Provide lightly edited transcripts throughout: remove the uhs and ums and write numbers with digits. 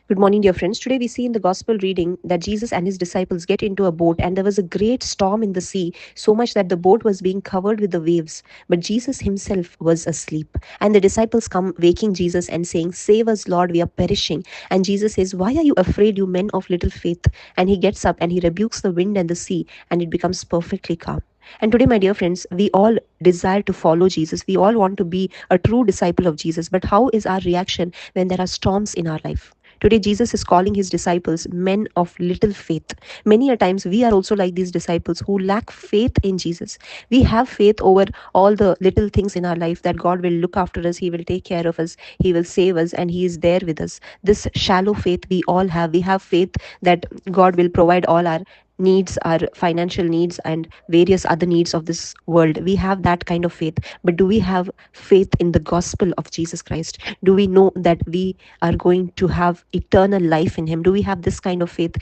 Good morning, dear friends. Today we see in the gospel reading that Jesus and his disciples get into a boat, and there was a great storm in the sea, so much that the boat was being covered with the waves. But Jesus himself was asleep. And the disciples come waking Jesus and saying, "Save us, Lord, we are perishing." And Jesus says, "Why are you afraid, you men of little faith?" And he gets up and he rebukes the wind and the sea, and it becomes perfectly calm. And today, my dear friends, we all desire to follow Jesus. We all want to be a true disciple of Jesus. But how is our reaction when there are storms in our life? Today, Jesus is calling his disciples men of little faith. Many a times, we are also like these disciples who lack faith in Jesus. We have faith over all the little things in our life that God will look after us, He will take care of us, He will save us, and He is there with us. This shallow faith we all have. We have faith that God will provide all our needs, our financial needs, and various other needs of this world. We have that kind of faith. But do we have faith in the gospel of Jesus Christ? Do we know that we are going to have eternal life in him? Do we have this kind of faith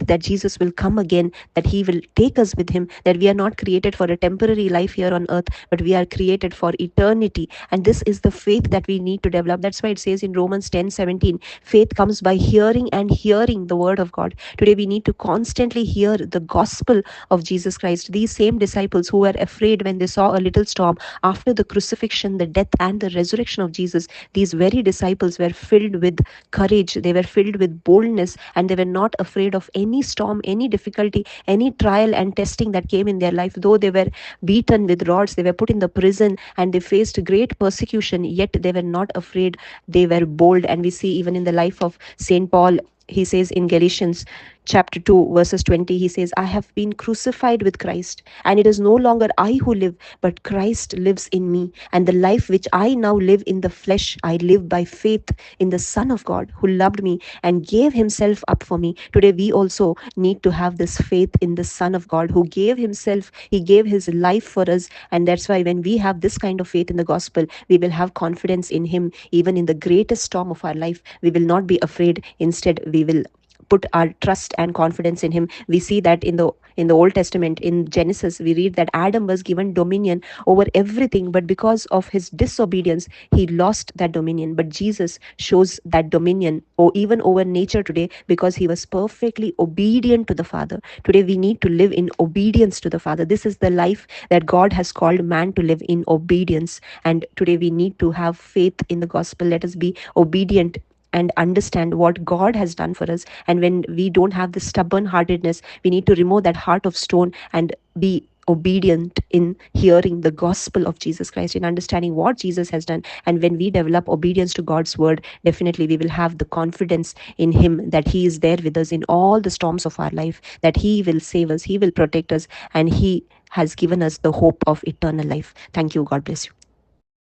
that Jesus will come again, that he will take us with him, that we are not created for a temporary life here on earth, but we are created for eternity? And this is the faith that we need to develop. That's why it says in Romans 10:17, faith comes by hearing, and hearing the word of God. Today we need to constantly hear the gospel of Jesus Christ. These same disciples who were afraid when they saw a little storm after the crucifixion, the death, and the resurrection of Jesus, these very disciples were filled with courage, they were filled with boldness, and they were not afraid of any storm, any difficulty, any trial and testing that came in their life. Though they were beaten with rods, they were put in the prison, and they faced great persecution, yet they were not afraid. They were bold. And we see even in the life of Saint Paul, he says in Galatians chapter 2 verses 20, he says, "I have been crucified with Christ, and it is no longer I who live, but Christ lives in me. And the life which I now live in the flesh, I live by faith in the Son of God, who loved me and gave himself up for me." Today we also need to have this faith in the Son of God, who gave himself, he gave his life for us. And that's why when we have this kind of faith in the gospel, we will have confidence in him. Even in the greatest storm of our life, we will not be afraid. Instead, we will put our trust and confidence in him. We see that in the Old Testament, in Genesis, we read that Adam was given dominion over everything, but because of his disobedience, he lost that dominion. But Jesus shows that dominion, or even over nature today, because he was perfectly obedient to the Father. Today we need to live in obedience to the Father. This is the life that God has called man to live, in obedience. And today we need to have faith in the gospel. Let us be obedient and understand what God has done for us. And when we don't have this stubborn heartedness, we need to remove that heart of stone and be obedient in hearing the gospel of Jesus Christ, in understanding what Jesus has done. And when we develop obedience to God's word, definitely we will have the confidence in him that he is there with us in all the storms of our life, that he will save us, he will protect us, and he has given us the hope of eternal life. Thank you. God bless you.